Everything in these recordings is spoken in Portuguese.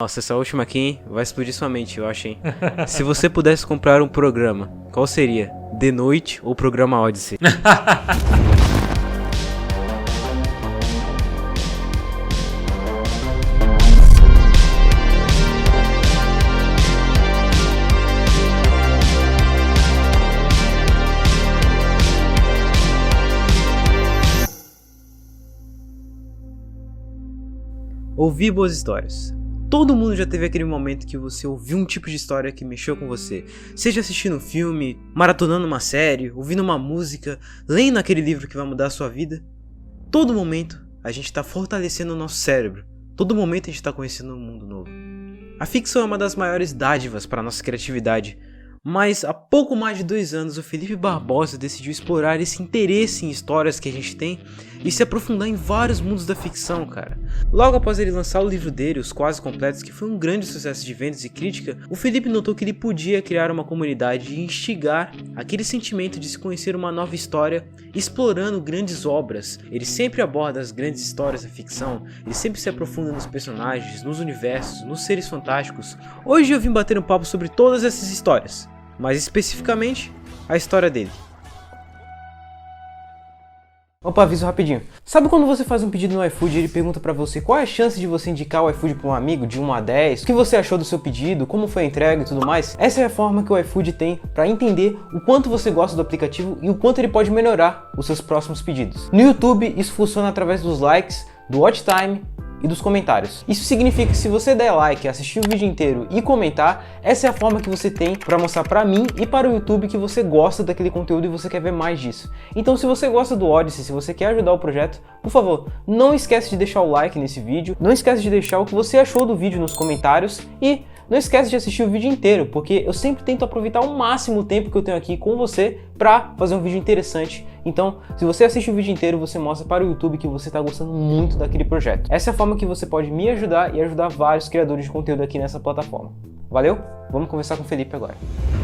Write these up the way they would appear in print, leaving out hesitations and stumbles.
Nossa, essa última aqui, hein, vai explodir sua mente, eu acho, hein? Se você pudesse comprar um programa, qual seria? The Noite ou Programa Odyssey? Ouvir boas histórias. Todo mundo já teve aquele momento que você ouviu um tipo de história que mexeu com você. Seja assistindo um filme, maratonando uma série, ouvindo uma música, lendo aquele livro que vai mudar a sua vida. Todo momento a gente está fortalecendo o nosso cérebro. Todo momento a gente está conhecendo um mundo novo. A ficção é uma das maiores dádivas para a nossa criatividade. Mas há pouco mais de 2 anos o Felipe Barbosa decidiu explorar esse interesse em histórias que a gente tem e se aprofundar em vários mundos da ficção, cara. Logo após ele lançar o livro dele, Os Quase Completos, que foi um grande sucesso de vendas e crítica, o Felipe notou que ele podia criar uma comunidade e instigar aquele sentimento de se conhecer uma nova história explorando grandes obras. Ele sempre aborda as grandes histórias da ficção, ele sempre se aprofunda nos personagens, nos universos, nos seres fantásticos. Hoje eu vim bater um papo sobre todas essas histórias, mas especificamente a história dele. Opa, aviso rapidinho. Sabe quando você faz um pedido no iFood e ele pergunta pra você qual é a chance de você indicar o iFood pra um amigo de 1 a 10? O que você achou do seu pedido, como foi a entrega e tudo mais? Essa é a forma que o iFood tem pra entender o quanto você gosta do aplicativo e o quanto ele pode melhorar os seus próximos pedidos. No YouTube, isso funciona através dos likes, do watch time e dos comentários. Isso significa que se você der like, assistir o vídeo inteiro e comentar, essa é a forma que você tem para mostrar para mim e para o YouTube que você gosta daquele conteúdo e você quer ver mais disso. Então se você gosta do Odyssey, se você quer ajudar o projeto, por favor, não esquece de deixar o like nesse vídeo, não esquece de deixar o que você achou do vídeo nos comentários e não esquece de assistir o vídeo inteiro, porque eu sempre tento aproveitar ao máximo o tempo que eu tenho aqui com você para fazer um vídeo interessante. Então, se você assiste o vídeo inteiro, você mostra para o YouTube que você está gostando muito daquele projeto. Essa é a forma que você pode me ajudar e ajudar vários criadores de conteúdo aqui nessa plataforma. Valeu? Vamos conversar com o Felipe agora.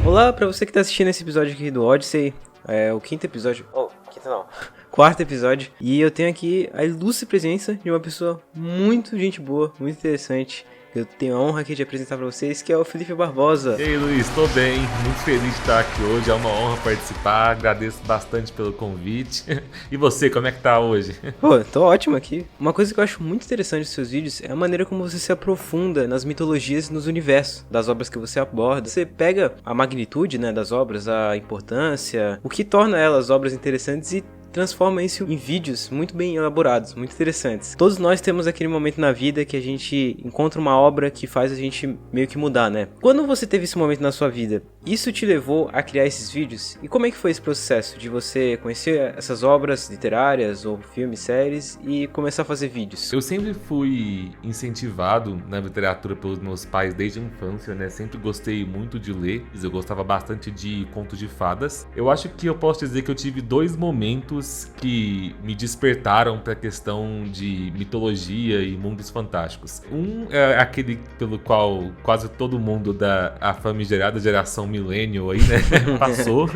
Olá, para você que está assistindo esse episódio aqui do Odyssey, é o quinto episódio. Quinto não. Quarto episódio. E eu tenho aqui a ilustre presença de uma pessoa muito gente boa, muito interessante. Eu tenho a honra aqui de apresentar para vocês, que é o Felipe Barbosa. E aí, Luiz, tô bem, muito feliz de estar aqui hoje, é uma honra participar, agradeço bastante pelo convite. E você, como é que tá hoje? Pô, tô ótimo aqui. Uma coisa que eu acho muito interessante dos seus vídeos é a maneira como você se aprofunda nas mitologias e nos universos das obras que você aborda. Você pega a magnitude, né, das obras, a importância, o que torna elas obras interessantes e transforma isso em vídeos muito bem elaborados, muito interessantes. Todos nós temos aquele momento na vida que a gente encontra uma obra que faz a gente meio que mudar, né? Quando você teve esse momento na sua vida, isso te levou a criar esses vídeos? E como é que foi esse processo de você conhecer essas obras literárias ou filmes, séries e começar a fazer vídeos? Eu sempre fui incentivado na literatura pelos meus pais desde a infância, né? Sempre gostei muito de ler, eu gostava bastante de contos de fadas. Eu acho que eu posso dizer que eu tive 2 momentos que me despertaram para a questão de mitologia e mundos fantásticos. Um é aquele pelo qual quase todo mundo da famigerada geração millennial aí, né, passou,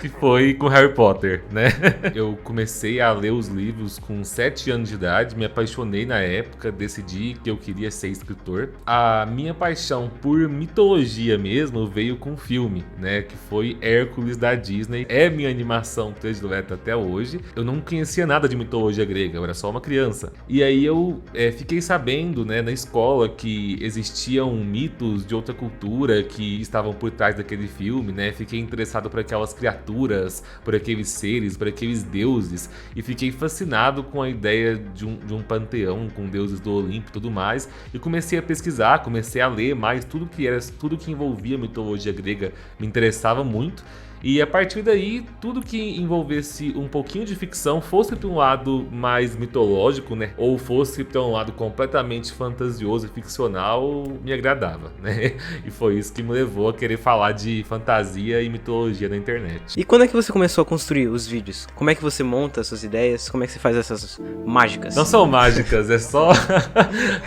que foi com Harry Potter, né? Eu comecei a ler os livros com 7 anos de idade, me apaixonei na época, decidi que eu queria ser escritor. A minha paixão por mitologia mesmo veio com o filme, né, que foi Hércules da Disney. É minha animação predileta até hoje. Eu não conhecia nada de mitologia grega, eu era só uma criança. E aí eu fiquei sabendo, né, na escola que existiam mitos de outra cultura que estavam por trás daquele filme, né? Fiquei interessado por aquelas criaturas, por aqueles seres, por aqueles deuses e fiquei fascinado com a ideia de um panteão com deuses do Olimpo e tudo mais. E comecei a pesquisar, comecei a ler mais tudo que envolvia mitologia grega me interessava muito. E a partir daí, tudo que envolvesse um pouquinho de ficção, fosse para um lado mais mitológico, né, ou fosse para um lado completamente fantasioso e ficcional, me agradava, né? E foi isso que me levou a querer falar de fantasia e mitologia na internet. E quando é que você começou a construir os vídeos? Como é que você monta as suas ideias? Como é que você faz essas mágicas? Não são mágicas, é só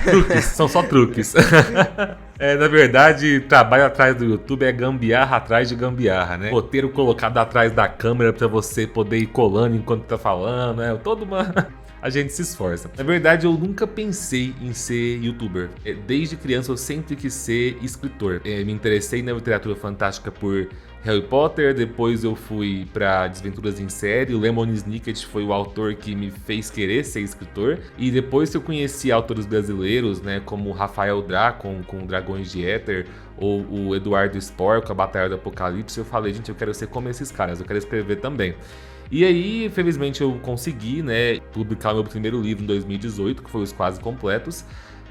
truques, são só truques. Na verdade, trabalho atrás do YouTube é gambiarra atrás de gambiarra, né? Roteiro colocado atrás da câmera pra você poder ir colando enquanto tá falando, toda a gente se esforça. Na verdade, eu nunca pensei em ser youtuber. Desde criança eu sempre quis ser escritor. Me interessei na literatura fantástica por Harry Potter, depois eu fui para Desventuras em Série. O Lemony Snicket foi o autor que me fez querer ser escritor. E depois que eu conheci autores brasileiros, né, como Rafael Dracon com Dragões de Éter, ou o Eduardo Spohr com A Batalha do Apocalipse, eu falei, gente, eu quero ser como esses caras, eu quero escrever também. E aí, felizmente, eu consegui, né, publicar meu primeiro livro em 2018, que foi Os Quase Completos.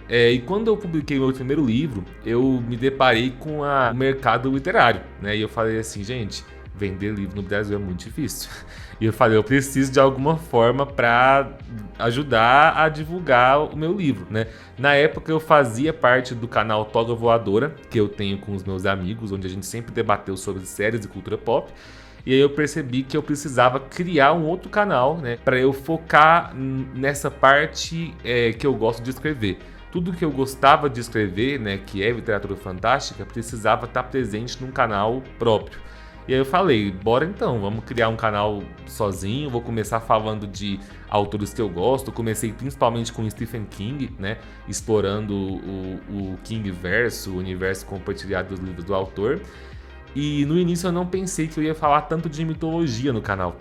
E quando eu publiquei meu primeiro livro, eu me deparei com o mercado literário, né? E eu falei assim, gente, vender livro no Brasil é muito difícil. E eu falei, eu preciso de alguma forma para ajudar a divulgar o meu livro, né? Na época eu fazia parte do canal Toga Voadora, que eu tenho com os meus amigos, onde a gente sempre debateu sobre séries e cultura pop. E aí eu percebi que eu precisava criar um outro canal, né? Para eu focar nessa parte que eu gosto de escrever. Tudo que eu gostava de escrever, né, que é literatura fantástica, precisava estar presente num canal próprio. E aí eu falei, bora então, vamos criar um canal sozinho, vou começar falando de autores que eu gosto. Comecei principalmente com Stephen King, né, explorando o King verso, o universo compartilhado dos livros do autor. E no início eu não pensei que eu ia falar tanto de mitologia no canal,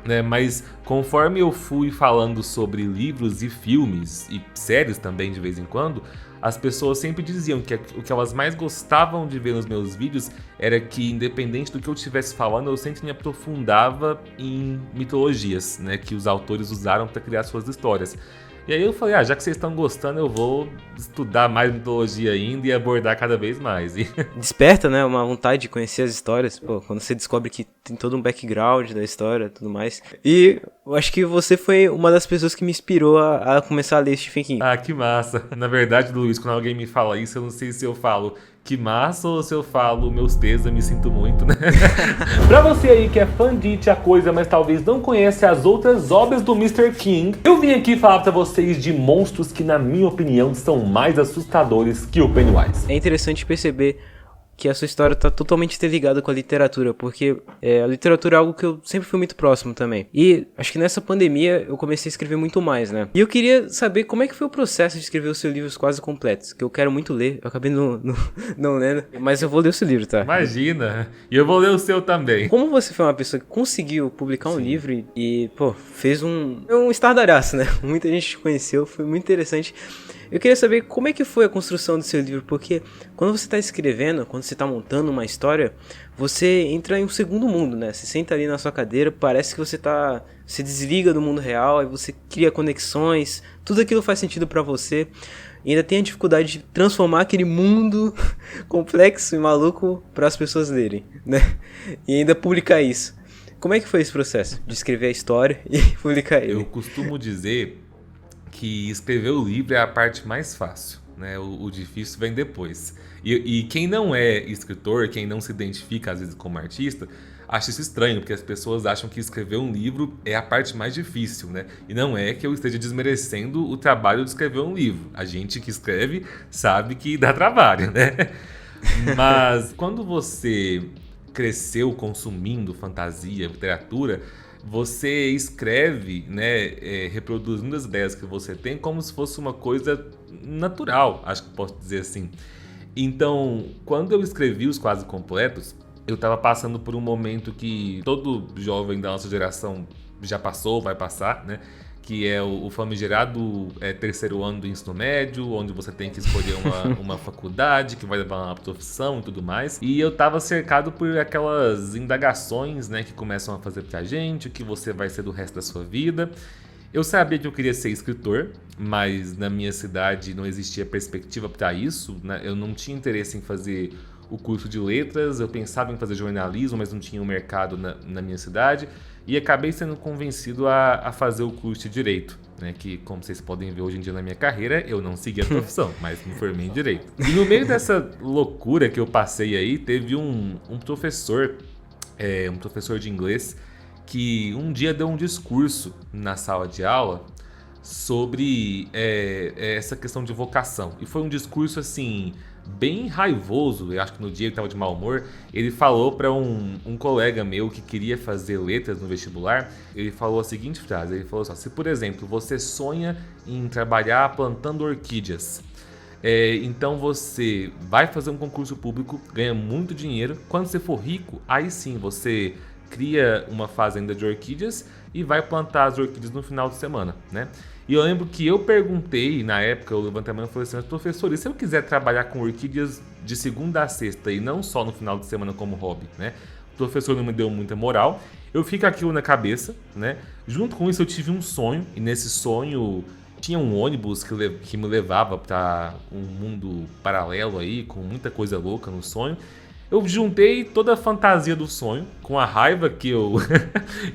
né? Mas conforme eu fui falando sobre livros e filmes e séries também de vez em quando, as pessoas sempre diziam que o que elas mais gostavam de ver nos meus vídeos era que, independente do que eu estivesse falando, eu sempre me aprofundava em mitologias, né, que os autores usaram para criar suas histórias. E aí eu falei, já que vocês estão gostando, eu vou estudar mais mitologia ainda e abordar cada vez mais. Desperta, né, uma vontade de conhecer as histórias, pô, quando você descobre que tem todo um background da história e tudo mais. E eu acho que você foi uma das pessoas que me inspirou a começar a ler Stephen King. Ah, que massa. Na verdade, Luiz, quando alguém me fala isso, eu não sei se eu falo que massa ou se eu falo meus pêsames, sinto muito, né? Pra você aí que é fã de It a Coisa, mas talvez não conhece as outras obras do Mr. King, eu vim aqui falar pra vocês de monstros que, na minha opinião, são mais assustadores que o Pennywise. É interessante perceber que a sua história está totalmente interligada com a literatura, porque a literatura é algo que eu sempre fui muito próximo também. E acho que nessa pandemia eu comecei a escrever muito mais, né? E eu queria saber como é que foi o processo de escrever os seus livros quase completos, que eu quero muito ler, eu acabei não lendo, mas eu vou ler o seu livro, tá? Imagina! E eu vou ler o seu também. Como você foi uma pessoa que conseguiu publicar um livro e pô, fez um estardalhaço, né? Muita gente te conheceu, foi muito interessante. Eu queria saber como é que foi a construção do seu livro, porque quando você está escrevendo, quando você está montando uma história, você entra em um segundo mundo, né? Você senta ali na sua cadeira, parece que você desliga do mundo real, aí você cria conexões, tudo aquilo faz sentido para você. E ainda tem a dificuldade de transformar aquele mundo complexo e maluco para as pessoas lerem, né? E ainda publicar isso. Como é que foi esse processo de escrever a história e publicar ele? Eu costumo dizer que escrever o livro é a parte mais fácil, né? O difícil vem depois. E quem não é escritor, quem não se identifica às vezes como artista, acha isso estranho, porque as pessoas acham que escrever um livro é a parte mais difícil, né? E não é que eu esteja desmerecendo o trabalho de escrever um livro. A gente que escreve sabe que dá trabalho, né? Mas quando você cresceu consumindo fantasia, literatura, você escreve, né, reproduzindo as ideias que você tem como se fosse uma coisa natural, acho que posso dizer assim. Então, quando eu escrevi Os Quase Completos, eu estava passando por um momento que todo jovem da nossa geração já passou, vai passar, né? Que é o famigerado terceiro ano do ensino médio, onde você tem que escolher uma faculdade que vai levar uma profissão e tudo mais. E eu tava cercado por aquelas indagações, né, que começam a fazer pra gente, o que você vai ser do resto da sua vida. Eu sabia que eu queria ser escritor, mas na minha cidade não existia perspectiva para isso, né? Eu não tinha interesse em fazer o curso de letras, eu pensava em fazer jornalismo, mas não tinha um mercado na minha cidade. E acabei sendo convencido a fazer o curso de Direito, né? Que, como vocês podem ver hoje em dia na minha carreira, eu não segui a profissão, mas me formei em Direito. E no meio dessa loucura que eu passei aí, teve um professor de inglês, que um dia deu um discurso na sala de aula sobre essa questão de vocação. E foi um discurso, assim, bem raivoso. Eu acho que no dia ele estava de mau humor. Ele falou para um colega meu que queria fazer letras no vestibular. Ele falou a seguinte frase, ele falou assim: se, por exemplo, você sonha em trabalhar plantando orquídeas, então você vai fazer um concurso público, ganha muito dinheiro. Quando você for rico, aí sim você cria uma fazenda de orquídeas e vai plantar as orquídeas no final de semana, né? E eu lembro que eu perguntei, na época, eu levantei a mão e falei assim: professor, e se eu quiser trabalhar com orquídeas de segunda a sexta e não só no final de semana como hobby, né? O professor não me deu muita moral, eu fico com aquilo na cabeça, né? Junto com isso eu tive um sonho, e nesse sonho tinha um ônibus que me levava para um mundo paralelo aí, com muita coisa louca no sonho. Eu juntei toda a fantasia do sonho com a raiva que eu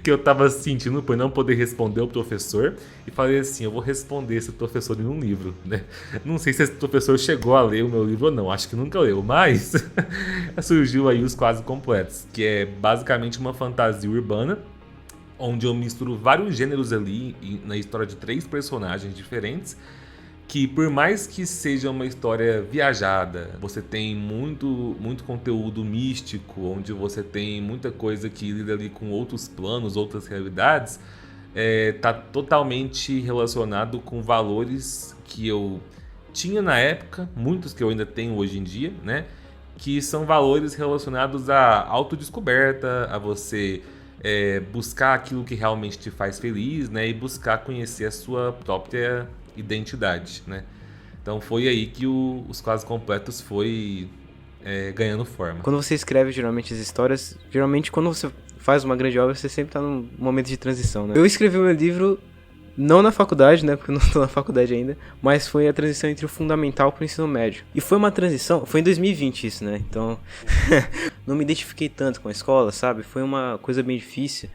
que eu tava sentindo por não poder responder o professor e falei assim: eu vou responder esse professor em um livro, né? Não sei se esse professor chegou a ler o meu livro ou não, acho que nunca leu, mas surgiu aí os Quase Completos, que é basicamente uma fantasia urbana onde eu misturo vários gêneros ali na história de 3 personagens diferentes, que por mais que seja uma história viajada, você tem muito conteúdo místico, onde você tem muita coisa que lida ali com outros planos, outras realidades, tá totalmente relacionado com valores que eu tinha na época, muitos que eu ainda tenho hoje em dia, né? Que são valores relacionados à autodescoberta, a você buscar aquilo que realmente te faz feliz, né? E buscar conhecer a sua própria identidade, né? Então foi aí que os Quase Completos foi ganhando forma. Quando você escreve geralmente as histórias, geralmente quando você faz uma grande obra, você sempre tá num momento de transição, né? Eu escrevi o meu livro não na faculdade, né? Porque eu não tô na faculdade ainda, mas foi a transição entre o fundamental pro ensino médio. E foi uma transição, foi em 2020 isso, né? Então não me identifiquei tanto com a escola, sabe? Foi uma coisa bem difícil.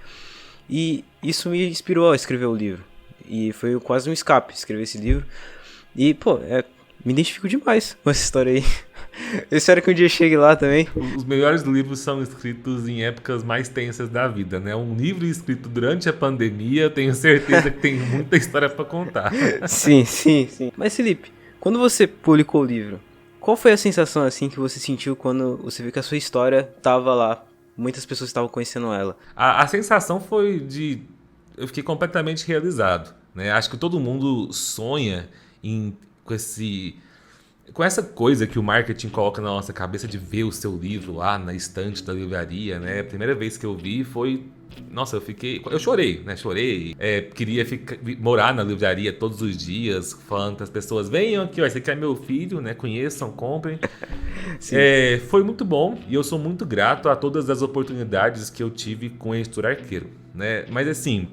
E isso me inspirou a escrever o livro. E foi quase um escape escrever esse livro. E, pô, me identifico demais com essa história aí. Eu espero que um dia chegue lá também. Os melhores livros são escritos em épocas mais tensas da vida, né? Um livro escrito durante a pandemia, eu tenho certeza que tem muita história pra contar. Sim. Mas, Felipe, quando você publicou o livro, qual foi a sensação, assim, que você sentiu quando você viu que a sua história tava lá? Muitas pessoas estavam conhecendo ela. A sensação foi de... Eu fiquei completamente realizado, né? Acho que todo mundo sonha com essa coisa que o marketing coloca na nossa cabeça de ver o seu livro lá na estante da livraria, né? A primeira vez que eu vi foi... Nossa, eu chorei, né? Queria morar na livraria todos os dias, falando para as pessoas: venham aqui, ó, esse aqui é meu filho, né? Conheçam, comprem. Foi muito bom e eu sou muito grato a todas as oportunidades que eu tive com o Editora Arqueiro, né? Mas assim,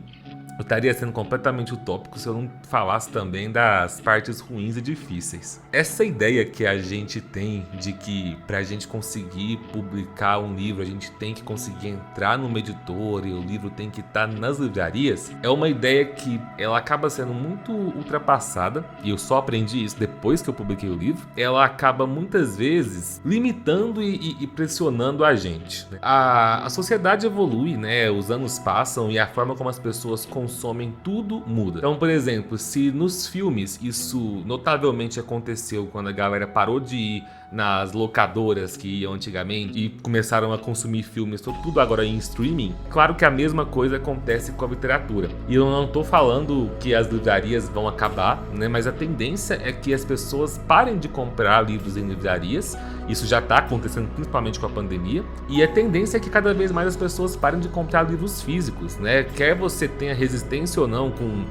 eu estaria sendo completamente utópico se eu não falasse também das partes ruins e difíceis. Essa ideia que a gente tem de que pra gente conseguir publicar um livro, a gente tem que conseguir entrar numa editora e o livro tem que estar nas livrarias, é uma ideia que ela acaba sendo muito ultrapassada, e eu só aprendi isso depois que eu publiquei o livro. Ela acaba muitas vezes limitando e pressionando a gente, né? A sociedade evolui, né? Os anos passam e a forma como as pessoas consomem tudo muda. Então, por exemplo, se nos filmes isso notavelmente aconteceu quando a galera parou de ir nas locadoras que iam antigamente e começaram a consumir filmes tudo agora em streaming, claro que a mesma coisa acontece com a literatura. E eu não tô falando que as livrarias vão acabar, né? Mas a tendência é que as pessoas parem de comprar livros em livrarias. Isso já está acontecendo principalmente com a pandemia. E a tendência é que cada vez mais as pessoas parem de comprar livros físicos, né? Quer você tenha resistência ou não com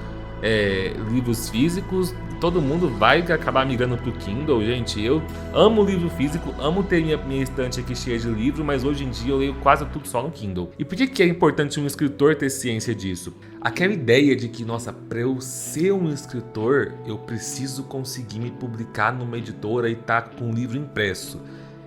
livros físicos, todo mundo vai acabar migrando pro Kindle. Gente, eu amo livro físico, amo ter minha estante aqui cheia de livro, mas hoje em dia eu leio quase tudo só no Kindle. E por que é importante um escritor ter ciência disso? Aquela ideia de que, nossa, para eu ser um escritor, eu preciso conseguir me publicar numa editora e estar com um livro impresso.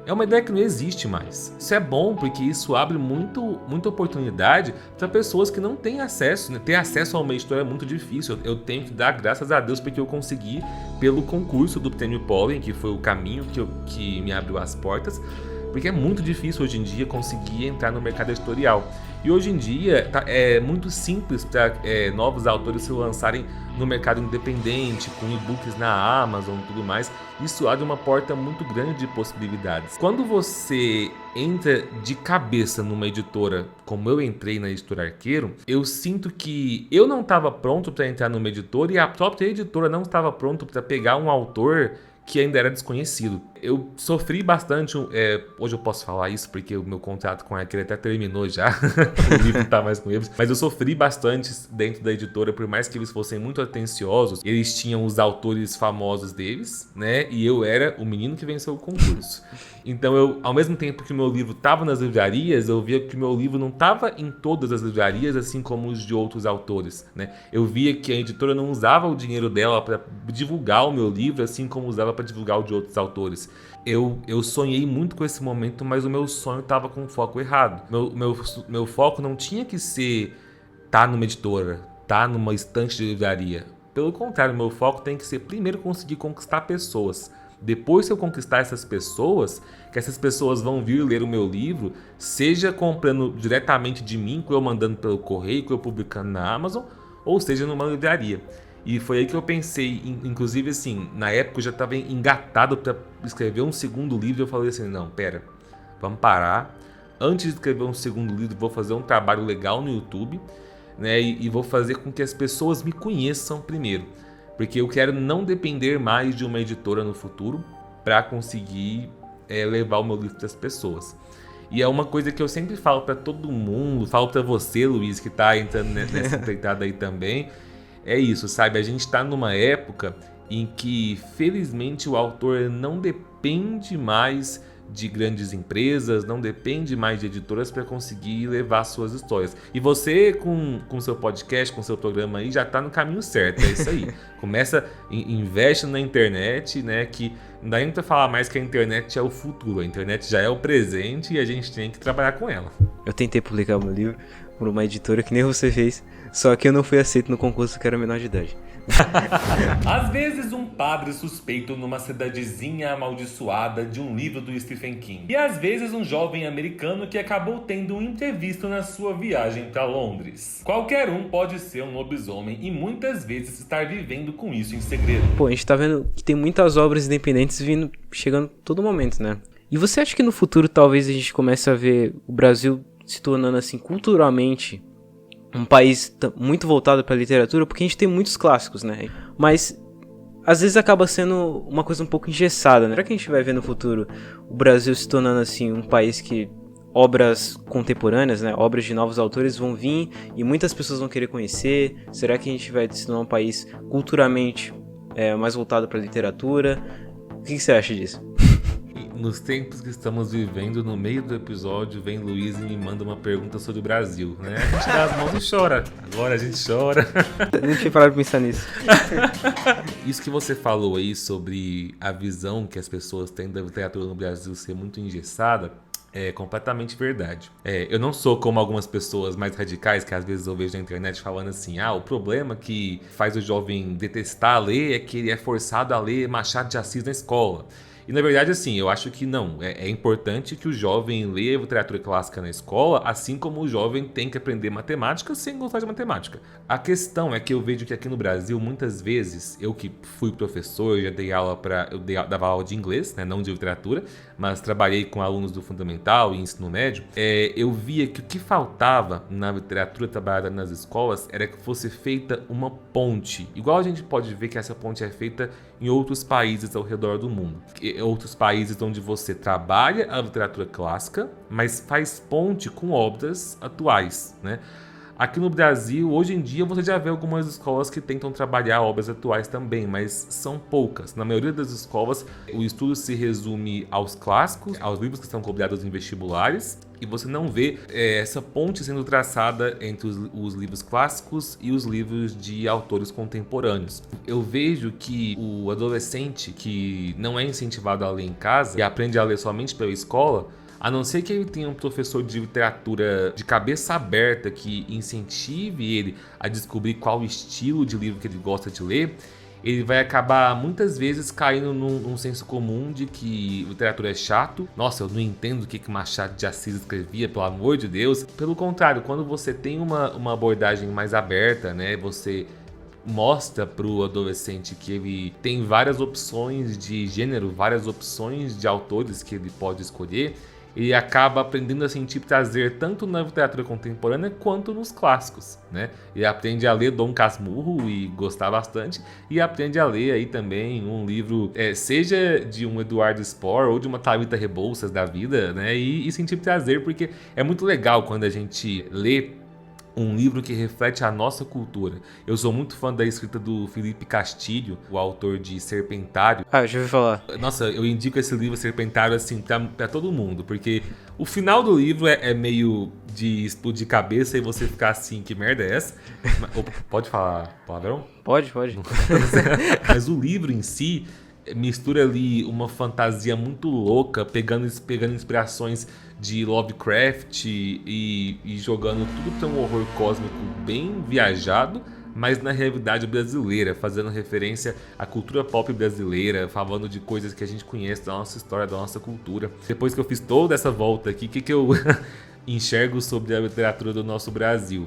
É uma ideia que não existe mais. Isso é bom porque isso abre muita oportunidade para pessoas que não têm acesso, né? Ter acesso a uma editora é muito difícil. Eu tenho que dar graças a Deus porque eu consegui pelo concurso do Prêmio Pólen, que foi o caminho que me abriu as portas, porque é muito difícil hoje em dia conseguir entrar no mercado editorial. E hoje em dia é muito simples para novos autores se lançarem no mercado independente, com e-books na Amazon e tudo mais, isso abre uma porta muito grande de possibilidades. Quando você entra de cabeça numa editora, como eu entrei na Editora Arqueiro, eu sinto que eu não estava pronto para entrar numa editora e a própria editora não estava pronto para pegar um autor que ainda era desconhecido. Eu sofri bastante, hoje eu posso falar isso porque o meu contrato com a Arqueiro até terminou já, o livro não tá mais com eles, mas eu sofri bastante dentro da editora, por mais que eles fossem muito atenciosos, eles tinham os autores famosos deles, né, e eu era o menino que venceu o concurso. Então eu, ao mesmo tempo que o meu livro estava nas livrarias, eu via que o meu livro não estava em todas as livrarias, assim como os de outros autores, né. Eu via que a editora não usava o dinheiro dela para divulgar o meu livro, assim como usava para divulgar o de outros autores. Eu sonhei muito com esse momento, mas o meu sonho estava com o foco errado. Meu foco não tinha que ser tá numa editora, tá numa estante de livraria. Pelo contrário, meu foco tem que ser primeiro conseguir conquistar pessoas. Depois que eu conquistar essas pessoas, que essas pessoas vão vir ler o meu livro, seja comprando diretamente de mim, com eu mandando pelo correio, com eu publicando na Amazon, ou seja numa livraria. E foi aí que eu pensei, inclusive assim, na época eu já estava engatado para escrever um segundo livro. Eu falei assim, não, pera, vamos parar. Antes de escrever um segundo livro, vou fazer um trabalho legal no YouTube, né? E vou fazer com que as pessoas me conheçam primeiro. Porque eu quero não depender mais de uma editora no futuro para conseguir levar o meu livro para as pessoas. E é uma coisa que eu sempre falo para todo mundo, falo para você, Luiz, que está entrando nessa empreitada aí também. É isso, sabe? A gente está numa época em que, felizmente, o autor não depende mais de grandes empresas, não depende mais de editoras para conseguir levar suas histórias. E você, com seu podcast, com seu programa aí, já está no caminho certo, é isso aí. Começa, investe na internet, né? Que não dá nem para falar mais que a internet é o futuro, a internet já é o presente e a gente tem que trabalhar com ela. Eu tentei publicar o meu livro por uma editora que nem você fez, só que eu não fui aceito no concurso que era menor de idade. Às vezes um padre suspeito numa cidadezinha amaldiçoada de um livro do Stephen King. E às vezes um jovem americano que acabou tendo um imprevisto na sua viagem para Londres. Qualquer um pode ser um lobisomem e muitas vezes estar vivendo com isso em segredo. Pô, a gente tá vendo que tem muitas obras independentes chegando todo momento, né? E você acha que no futuro talvez a gente comece a ver o Brasil se tornando assim culturalmente um país muito voltado para a literatura, porque a gente tem muitos clássicos, né? Mas às vezes acaba sendo uma coisa um pouco engessada, né? Será que a gente vai ver no futuro o Brasil se tornando assim um país que obras contemporâneas, né? Obras de novos autores vão vir e muitas pessoas vão querer conhecer? Será que a gente vai se tornar um país culturalmente mais voltado para a literatura? O que você acha disso? Nos tempos que estamos vivendo, no meio do episódio, vem Luiz e me manda uma pergunta sobre o Brasil, né? A gente dá as mãos e chora. Agora a gente chora. Nem tinha parado de pensar nisso. Isso que você falou aí sobre a visão que as pessoas têm da literatura no Brasil ser muito engessada, é completamente verdade. Eu não sou como algumas pessoas mais radicais que às vezes eu vejo na internet falando assim, o problema que faz o jovem detestar ler é que ele é forçado a ler Machado de Assis na escola. E na verdade, assim, eu acho que não. É importante que o jovem leia literatura clássica na escola, assim como o jovem tem que aprender matemática sem gostar de matemática. A questão é que eu vejo que aqui no Brasil, muitas vezes, eu que fui professor, já dei aula dava aula de inglês, né, não de literatura, mas trabalhei com alunos do fundamental e ensino médio, eu via que o que faltava na literatura trabalhada nas escolas era que fosse feita uma ponte. Igual a gente pode ver que essa ponte é feita em outros países ao redor do mundo. Outros países onde você trabalha a literatura clássica, mas faz ponte com obras atuais, né? Aqui no Brasil, hoje em dia, você já vê algumas escolas que tentam trabalhar obras atuais também, mas são poucas. Na maioria das escolas, o estudo se resume aos clássicos, aos livros que são cobrados em vestibulares, e você não vê essa ponte sendo traçada entre os livros clássicos e os livros de autores contemporâneos. Eu vejo que o adolescente que não é incentivado a ler em casa e aprende a ler somente pela escola, a não ser que ele tenha um professor de literatura de cabeça aberta que incentive ele a descobrir qual estilo de livro que ele gosta de ler, ele vai acabar muitas vezes caindo num senso comum de que literatura é chato. Nossa, eu não entendo o que Machado de Assis escrevia, pelo amor de Deus. Pelo contrário, quando você tem uma abordagem mais aberta, né, você mostra pro adolescente que ele tem várias opções de gênero, várias opções de autores que ele pode escolher, ele acaba aprendendo a sentir prazer tanto na literatura contemporânea quanto nos clássicos, né? Ele aprende a ler Dom Casmurro e gostar bastante, e aprende a ler aí também um livro, seja de um Eduardo Spohr ou de uma Thalita Rebouças da vida, né? E sentir prazer, porque é muito legal quando a gente lê um livro que reflete a nossa cultura. Eu sou muito fã da escrita do Felipe Castilho, o autor de Serpentário. Ah, eu já ouvi falar. Nossa, eu indico esse livro Serpentário assim pra todo mundo, porque o final do livro é meio de explodir cabeça e você ficar assim, que merda é essa? Pode falar palavrão? Pode. Mas o livro em si mistura ali uma fantasia muito louca, pegando inspirações de Lovecraft e jogando tudo para um horror cósmico bem viajado, mas na realidade brasileira, fazendo referência à cultura pop brasileira, falando de coisas que a gente conhece da nossa história, da nossa cultura. Depois que eu fiz toda essa volta aqui, o que eu enxergo sobre a literatura do nosso Brasil?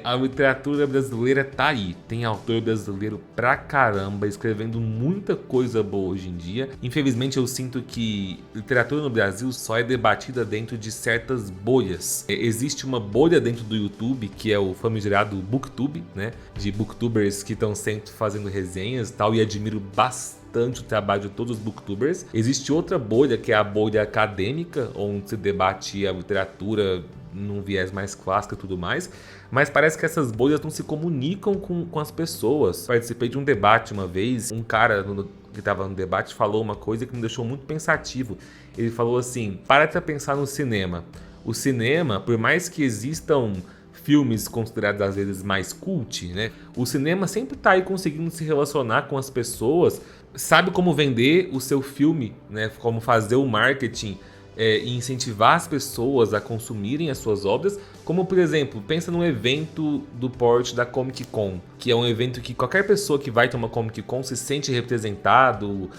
A literatura brasileira tá aí, tem autor brasileiro pra caramba, escrevendo muita coisa boa hoje em dia. Infelizmente eu sinto que literatura no Brasil só é debatida dentro de certas bolhas. Existe uma bolha dentro do YouTube, que é o famigerado Booktube, né? De booktubers que estão sempre fazendo resenhas e tal, e admiro bastante o trabalho de todos os booktubers. Existe outra bolha, que é a bolha acadêmica, onde se debate a literatura num viés mais clássico e tudo mais, mas parece que essas bolhas não se comunicam com as pessoas. Participei de um debate uma vez, um cara que estava no debate falou uma coisa que me deixou muito pensativo. Ele falou assim: para pra pensar no cinema. O cinema, por mais que existam filmes considerados às vezes mais cult, né? O cinema sempre tá aí conseguindo se relacionar com as pessoas, sabe como vender o seu filme, né? Como fazer o marketing e incentivar as pessoas a consumirem as suas obras, como por exemplo, pensa num evento do porte da Comic Con, que é um evento que qualquer pessoa que vai ter uma Comic Con se sente representado,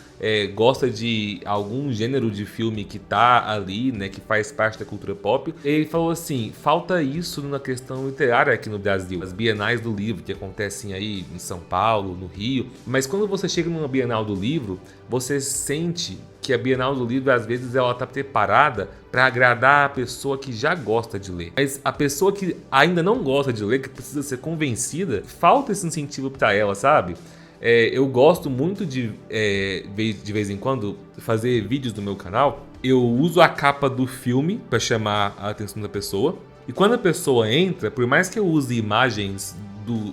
gosta de algum gênero de filme que tá ali, né, que faz parte da cultura pop. Ele falou assim, falta isso na questão literária aqui no Brasil, as bienais do livro que acontecem aí em São Paulo, no Rio, mas quando você chega numa Bienal do Livro, você sente que a Bienal do Livro, às vezes, ela tá preparada para agradar a pessoa que já gosta de ler. Mas a pessoa que ainda não gosta de ler, que precisa ser convencida, falta esse incentivo para ela, sabe? Eu gosto muito de vez em quando, fazer vídeos no meu canal. Eu uso a capa do filme para chamar a atenção da pessoa. E quando a pessoa entra, por mais que eu use imagens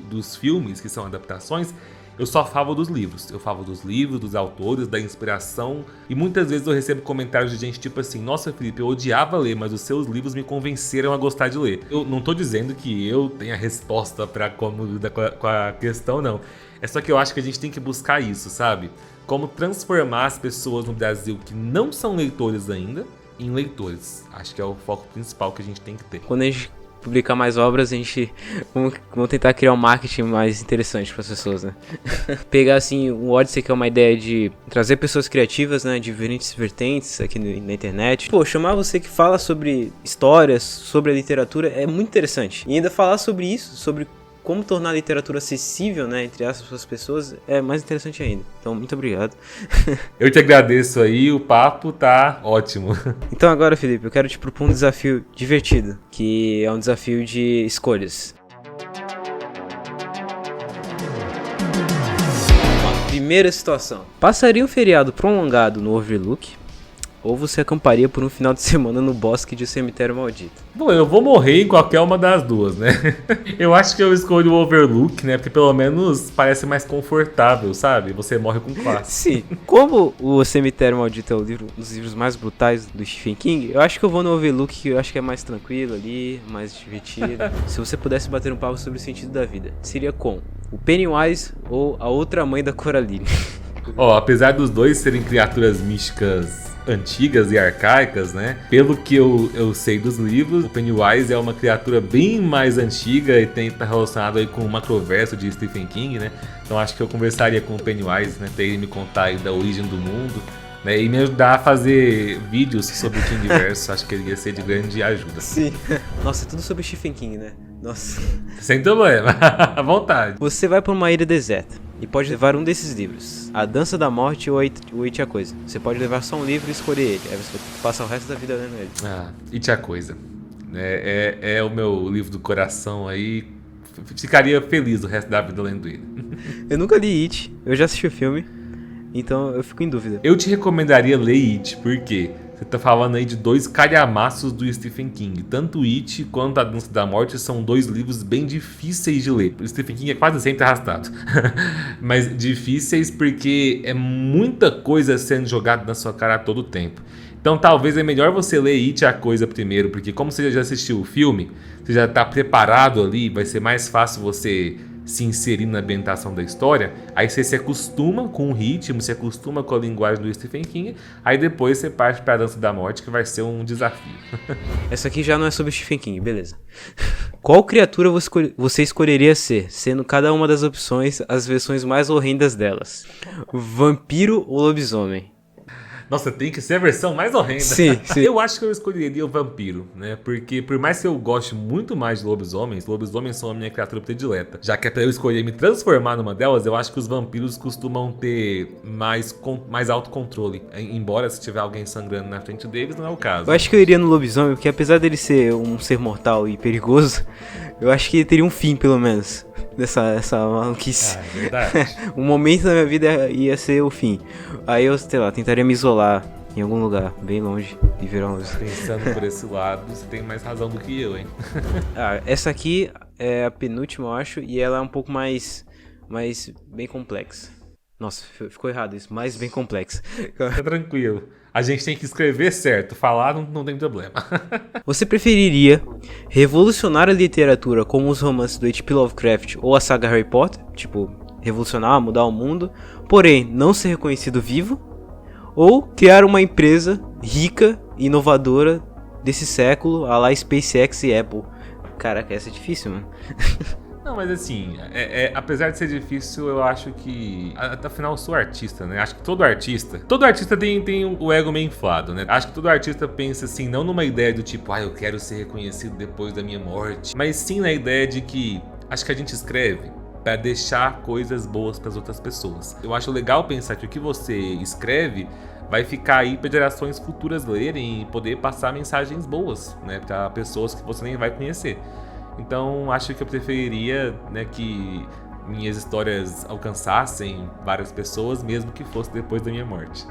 dos filmes, que são adaptações, eu só falo dos livros. Eu falo dos livros, dos autores, da inspiração. E muitas vezes eu recebo comentários de gente tipo assim: nossa, Felipe, eu odiava ler, mas os seus livros me convenceram a gostar de ler. Eu não tô dizendo que eu tenha a resposta pra como lidar com a questão, não. É só que eu acho que a gente tem que buscar isso, sabe? Como transformar as pessoas no Brasil que não são leitores ainda em leitores. Acho que é o foco principal que a gente tem que ter. Quando a gente publicar mais obras, a gente vamos tentar criar um marketing mais interessante para as pessoas, né? Pegar assim o Odyssey, que é uma ideia de trazer pessoas criativas, né, de diferentes vertentes aqui na internet. Pô, chamar você que fala sobre histórias, sobre a literatura é muito interessante. E ainda falar sobre isso, sobre como tornar a literatura acessível, né, entre as pessoas, é mais interessante ainda. Então, muito obrigado. Eu te agradeço aí, o papo tá ótimo. Então agora, Felipe, eu quero te propor um desafio divertido, que é um desafio de escolhas. Primeira situação. Passaria um feriado prolongado no Overlook, ou você acamparia por um final de semana no bosque de um cemitério maldito? Bom, eu vou morrer em qualquer uma das duas, né? Eu acho que eu escolho o Overlook, né? Porque pelo menos parece mais confortável, sabe? Você morre com classe. Sim. Como o Cemitério Maldito é um dos livros mais brutais do Stephen King, eu acho que eu vou no Overlook, que eu acho que é mais tranquilo ali, mais divertido. Se você pudesse bater um papo sobre o sentido da vida, seria com o Pennywise ou a outra mãe da Coraline? Apesar dos dois serem criaturas místicas antigas e arcaicas, né? Pelo que eu sei dos livros, o Pennywise é uma criatura bem mais antiga e tá relacionado aí com o macroverso de Stephen King, né? Então acho que eu conversaria com o Pennywise, né? Ter ele me contar aí da origem do mundo, né? E me ajudar a fazer vídeos sobre o Kingverso. Acho que ele ia ser de grande ajuda. Sim. Nossa, é tudo sobre Stephen King, né? Nossa. Sem problema, à vontade. Você vai pra uma ilha deserta e pode levar um desses livros. A Dança da Morte ou It a Coisa. Você pode levar só um livro e escolher ele. Aí você passa o resto da vida lendo ele. It a Coisa. É o meu livro do coração aí. Ficaria feliz o resto da vida lendo ele. Eu nunca li It, eu já assisti o filme, então eu fico em dúvida. Eu te recomendaria ler It, porque você tá falando aí de 2 calhamaços do Stephen King. Tanto It quanto A Dança da Morte são 2 livros bem difíceis de ler. O Stephen King é quase sempre arrastado. Mas difíceis porque é muita coisa sendo jogada na sua cara a todo tempo. Então talvez é melhor você ler It a Coisa primeiro, porque como você já assistiu o filme, você já tá preparado ali, vai ser mais fácil você se inserir na ambientação da história. Aí você se acostuma com o ritmo, se acostuma com a linguagem do Stephen King, aí depois você parte pra Dança da Morte, que vai ser um desafio. Essa aqui já não é sobre Stephen King, beleza. Qual criatura você escolheria ser, sendo cada uma das opções as versões mais horrendas delas? Vampiro ou lobisomem? Nossa, tem que ser a versão mais horrenda. Sim. Eu acho que eu escolheria o vampiro, né? Porque por mais que eu goste muito mais de lobisomens são a minha criatura predileta. Já que é pra eu escolher me transformar numa delas, eu acho que os vampiros costumam ter mais autocontrole. Embora se tiver alguém sangrando na frente deles, não é o caso. Eu acho que eu iria no lobisomem, porque apesar dele ser um ser mortal e perigoso, eu acho que ele teria um fim, pelo menos. Essa maluquice. É verdade. Um momento da minha vida ia ser o fim. Aí eu, sei lá, tentaria me isolar em algum lugar, bem longe, e virar um... Pensando por esse lado, você tem mais razão do que eu, hein? Essa aqui é a penúltima, eu acho, e ela é um pouco mais bem complexa. Nossa, ficou errado isso, mais bem complexa. Fica tranquilo. A gente tem que escrever certo, falar não tem problema. Você preferiria revolucionar a literatura como os romances do H.P. Lovecraft ou a saga Harry Potter? Tipo, revolucionar, mudar o mundo, porém não ser reconhecido vivo? Ou criar uma empresa rica e inovadora desse século, a lá SpaceX e Apple? Caraca, essa é difícil, mano. Não, mas assim, apesar de ser difícil, eu acho que... Afinal, eu sou artista, né? Acho que todo artista tem o ego meio inflado, né? Acho que todo artista pensa assim, não numa ideia do tipo, eu quero ser reconhecido depois da minha morte, mas sim na ideia de que acho que a gente escreve para deixar coisas boas para as outras pessoas. Eu acho legal pensar que o que você escreve vai ficar aí para gerações futuras lerem e poder passar mensagens boas, né, para pessoas que você nem vai conhecer. Então, acho que eu preferiria, né, que minhas histórias alcançassem várias pessoas, mesmo que fosse depois da minha morte.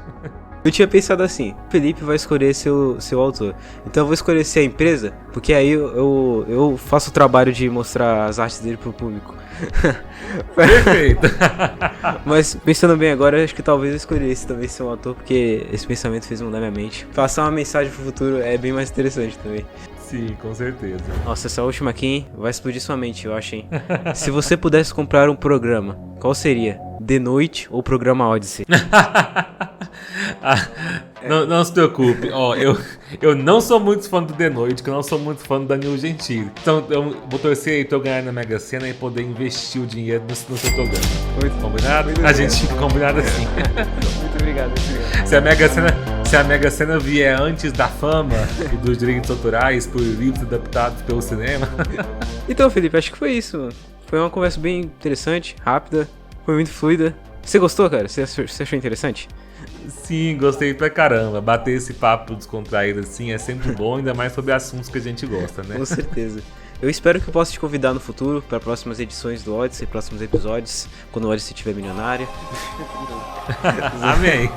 Eu tinha pensado assim, o Felipe vai escolher seu autor. Então eu vou escolher ser a empresa, porque aí eu faço o trabalho de mostrar as artes dele pro público. Perfeito! Mas pensando bem agora, acho que talvez eu escolhesse também ser um autor, porque esse pensamento fez mudar minha mente. Passar uma mensagem pro futuro é bem mais interessante também. Sim, com certeza. Nossa, essa última aqui, hein, vai explodir sua mente, eu acho, hein? Se você pudesse comprar um programa, qual seria? The Noite ou Programa Odyssey? Não se preocupe, eu não sou muito fã do The Noite, que eu não sou muito fã do Danilo Gentili. Então eu vou torcer aí pra eu ganhar na Mega Sena e poder investir o dinheiro no seu programa. Muito combinado? Muito a gente fica combinado assim. Muito obrigado. Se a Mega Sena vier antes da fama e dos direitos autorais por livros adaptados pelo cinema. Então, Felipe, acho que foi isso, mano. Foi uma conversa bem interessante, rápida, foi muito fluida. Você gostou, cara? Você achou interessante? Sim, gostei pra caramba. Bater esse papo descontraído assim é sempre bom, ainda mais sobre assuntos que a gente gosta, né? Com certeza. Eu espero que eu possa te convidar no futuro para próximas edições do Odyssey, próximos episódios, quando o Odyssey estiver milionário. Amém.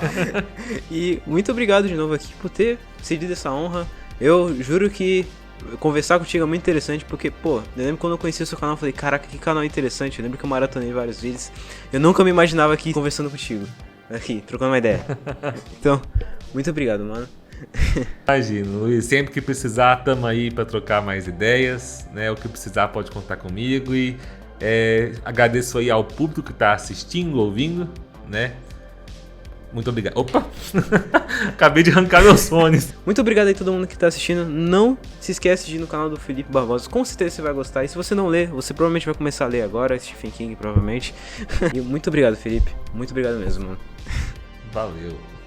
E muito obrigado de novo aqui por ter cedido essa honra. Eu juro que conversar contigo é muito interessante, porque, eu lembro quando eu conheci o seu canal, eu falei, caraca, que canal interessante. Eu lembro que eu maratonei vários vídeos. Eu nunca me imaginava aqui conversando contigo. Aqui, trocando uma ideia. Então, muito obrigado, mano. Imagino, Luiz, sempre que precisar, tamo aí pra trocar mais ideias, né? O que precisar pode contar comigo e agradeço aí ao público que tá assistindo, ouvindo, né? Muito obrigado. Opa! Acabei de arrancar meus fones. Muito obrigado aí a todo mundo que tá assistindo. Não se esquece de ir no canal do Felipe Barbosa. Com certeza você vai gostar. E se você não ler, você provavelmente vai começar a ler agora. Stephen King, provavelmente. E muito obrigado, Felipe. Muito obrigado mesmo, mano. Valeu.